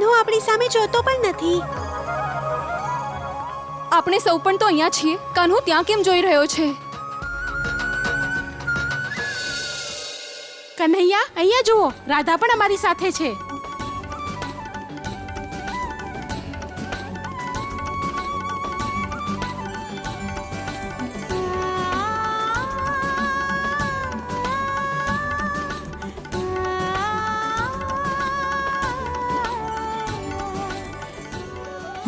કાન્હો આપણી સામે જોતો પણ નથી. આપણે સૌ પણ તો અહીંયા છીએ. કાન્હો ત્યાં કેમ જોઈ રહ્યો છે? કન્હૈયા, અહીંયા જુઓ, રાધા પણ અમારી સાથે છે.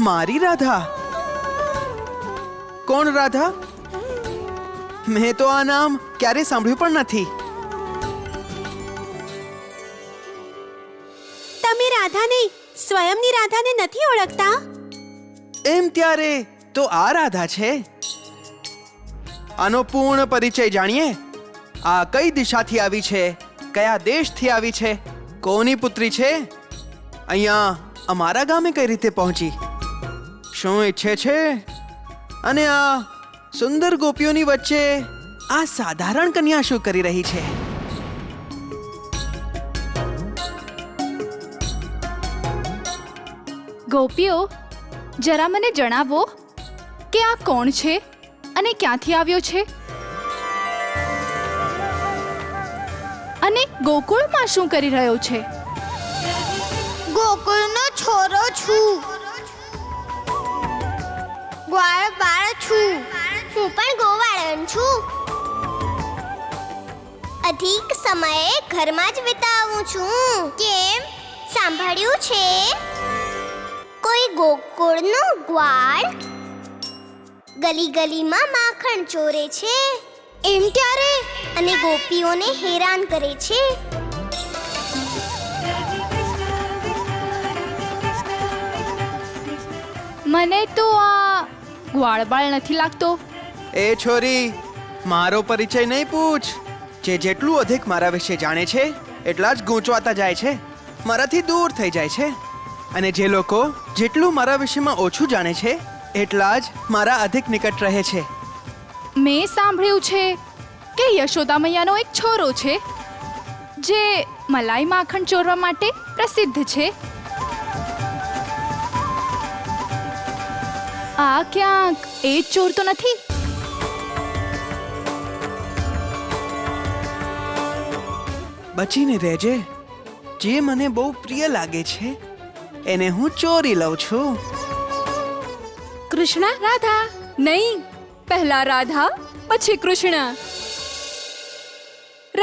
મારી રાધા? કોણ રાધા? મેં તો આ નામ ક્યારે સાંભળ્યું પણ નથી. તમે રાધા નહીં, સ્વયંની રાધાને નથી ઓળખતા? એમ ત્યારે તો આ રાધા છે. આનો પૂર્ણ પરિચય જાણીએ. આ કઈ દિશાથી આવી છે, કયા દેશથી આવી છે, કોની પુત્રી છે, અહીંયા અમારા ગામે કઈ રીતે પહોંચી, શું ઈચ્છે છે, અને આ સુંદર ગોપીઓની વચ્ચે આ સાધારણ કન્યા શું કરી રહી છે? ગોપીઓ, જરા મને જણાવો કે આ કોણ છે અને ક્યાંથી આવ્યો છે? અને ગોકુળમાં શું કરી રહ્યો છે? ગોકુળનો છોરો છું. ગ્વાળ બાળ છું. હું પણ ગોવાળન છું. અધિક સમયે ઘરમાં જ વિતાવું છું. કેમ, સાંભળ્યું છે કોઈ ગોકુળનો ગ્વાળ ગલી ગલીમાં માખણ ચોરે છે એમ ત્યારે, અને ગોપીઓને હેરાન કરે છે. મને તો આ ગ્વાળબાળ નથી લાગતો. એ છોરી, મારો પરિચય નહીં પૂછ. જે જેટલું અધિક મારા વિશે જાણે છે એટલા જ ગૂંચવાતા જાય છે, મારાથી દૂર થઈ જાય છે. અને જે લોકો જેટલું મારા વિશેમાં ઓછું જાણે છે એટલા જ મારા અધિક નિકટ રહે છે. મેં સાંભળ્યું છે કે યશોદા મૈયાનો એક છોરો છે જે મલાઈ માખણ ચોરવા માટે પ્રસિદ્ધ છે. આ ક્યાંક એ જ ચોર તો નથી? બચીને રહેજે. જે મને બહુ પ્રિય લાગે છે એને હું ચોરી લઉં છું. કૃષ્ણ, રાધા. નહીં, પહેલા રાધા પછી કૃષ્ણ.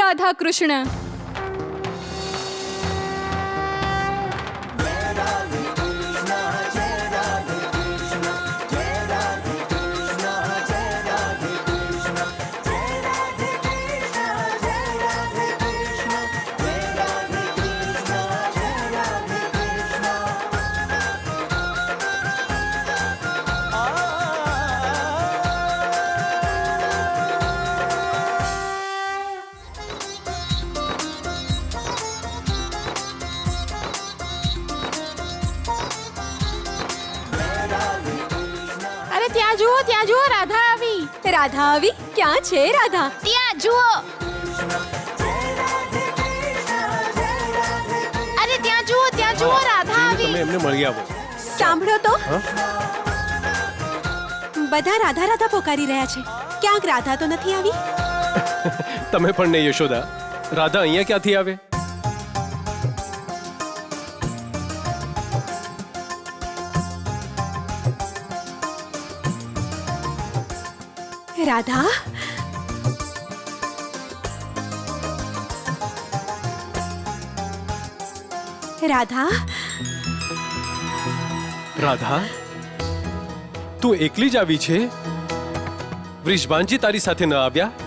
રાધા કૃષ્ણ. અરે ત્યાં જુઓ, રાધા આવી. રાધા આવી? ક્યાં છે રાધા? ત્યાં જુઓ. અરે ત્યાં જુઓ, રાધા આવી. તમે એમને મળી આવો. સાંભળો તો, બધા રાધા રાધા પોકારી રહ્યા છે. ક્યાંક રાધા તો નથી આવી? તમે પણ નહીં યશોદા. રાધા અહીંયા ક્યાંથી આવે? રાધા? રાધા? રાધા, તું એકલી જ આવી છે? વૃષભાનજી તારી સાથે ન આવ્યા?